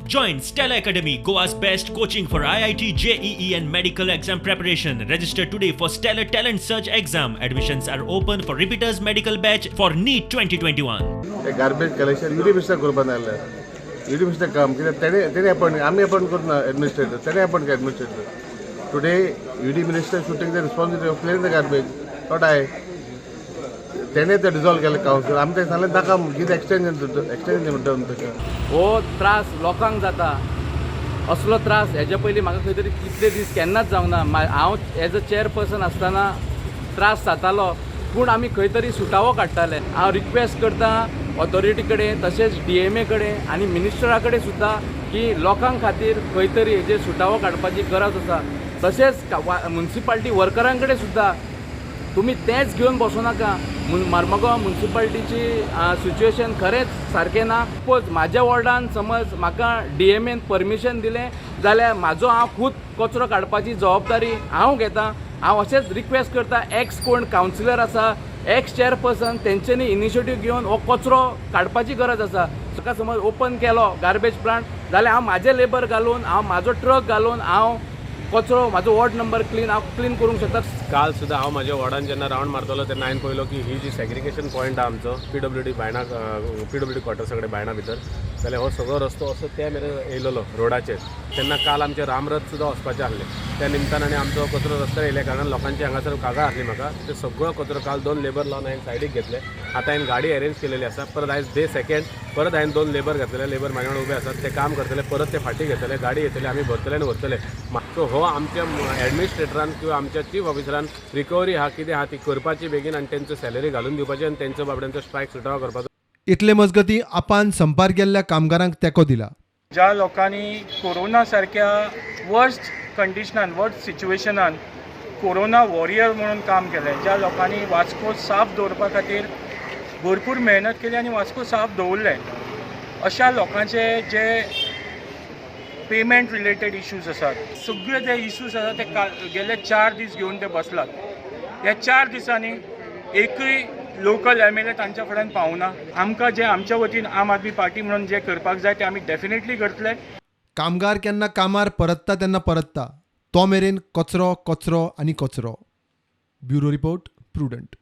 Join Stella Academy, Goa's best coaching for IIT, JEE and medical exam preparation. Register today for Stellar Talent Search exam. Admissions are open for repeaters medical batch for NEET 2021. Garbage collection UD minister करपाक नासलें. UD minister काम कित्याक तेणे appoint आमी appoint करना administrator, तेणे appoint administrator. Today UD minister should take the responsibility of clearing the garbage, not I. तेणे ते डिजॉल्व केलें कावन्सील. आमी तें सांगलें नाका कितें एक्सटेंशन म्हणटा ताका. हो त्रास लोकांक जाता. असलो त्रास हेच्या पयलीं म्हाका खंय तरी कितले दीस केन्नाच जावंक ना. हांव एज अ चेअरपर्सन आसतना त्रास जातालो, पूण आमी खंय तरी सुटावो काडटाले. हांव रिक्वेस्ट करता ऑथॉरिटी कडेन, तशेंच DMA कडेन आनी मिनिस्टरा कडेन सुद्दां की लोकांक खातीर खंय तरी हेजेर सुटावो काडपाची गरज आसा. तशेंच म्युन्सिपाल्टी वर्करां कडेन सुद्दां तुमी तेंच घेवन बसू नाका. मार्मागांव म्युन्सिपाल्टीची सिच्युएशन खरेंच सारकें ना. सपोज म्हाज्या वॉर्डान समज म्हाका DMAन परमिशन दिलें जाल्यार म्हाजो हांव खूद कचरो काडपाची जबाबदारी हांव घेतां. हांव अशेंच रिक्वेस्ट करता, एक्स कोण कावन्सिलर आसा, एक्स चेअरपर्सन, तेंच्यांनी इनिशिएटीव घेवन हो कचरो काडपाची गरज आसा. ताका समज ओपन केलो गार्बेज प्लांट जाल्यार हांव म्हाजे लेबर घालून, हांव म्हाजो ट्रक घालून हांव कचरो म्हाजो वॉर्ड नंबर हांव क्लीन करूंक शकता. काल सुद्दां हांव म्हाज्या वॉर्डान जेन्ना रावंड मारतलो तेन्ना हांवें पळयलो की ही जी सेग्रिगेशन पॉयंट आहा आमचो PWD बायणा, PWD क्वॉर्टर्सा कडेन बायणा भितर, जाल्यार हो सगळो रस्तो असो त्या मेरेन येयलोलो रोडाचेर. तेन्ना काल आमचे रामरथ सुद्दां वचपाचे आसले. त्या निमतान आनी आमचो कचरो रस्त्यार येयल्या कारणान लोकांची हांगासर कागाळ आसली म्हाका. ते सगळो कचरो काल 2 लेबर लावन हांवें सायडीक घेतले. आतां हांवें गाडी अरेंज केलेली आसा. परत आयज डे सेकंड परत हांवें 2 लेबर घातलेले. लेबर म्हाजे वांगडा उबे आसात, ते काम करतले. परत ते फाटीं घेतले, गाडी येतले, आमी भरतले आनी व्हरतले. सो हो आमच्या एडमिनिस्ट्रेटरान किंवा आमच्या चीफ ऑफिसरान रिकवरी हा कितें आहा ती करपाची बेगीन आनी तेंचो सॅलरी घालून दिवपाची आनी तेंचो बाबड्यांचो स्ट्रायक सुटावो करपाचो. इतले मजगती आपान संपार गेल्ल्या कामगारांक तेंको दिला. ज्या लोकांनी कोरोना सारख्या वर्स्ट कंडिशनान, वर्स्ट सिच्युएशनान कोरोना वॉरियर म्हणून काम केलें, ज्या लोकांनी वास्को साफ दवरपा खातीर भरपूर मेहनत केली आनी वास्को साफ दवरलें, अशा लोकांचे जे पेमेंट रिलेटेड इश्यूज आसात, सगळे जे इश्यूज आसात ते गेले 4 दीस घेवन ते बसलात. ह्या 4 दिसांनी एकूय लोकल MLA तांच्या फुड्यान पावना. आमकां जे आमच्या वतीन आम आदमी पार्टी म्हणून जे करपाक जाय ते आमी डेफिनेटली करतले. कामगार केन्ना कामार परतता तेन्ना परतता, तो मेरेन कचरो कचरो आनी कचरो. Bureau report, prudent.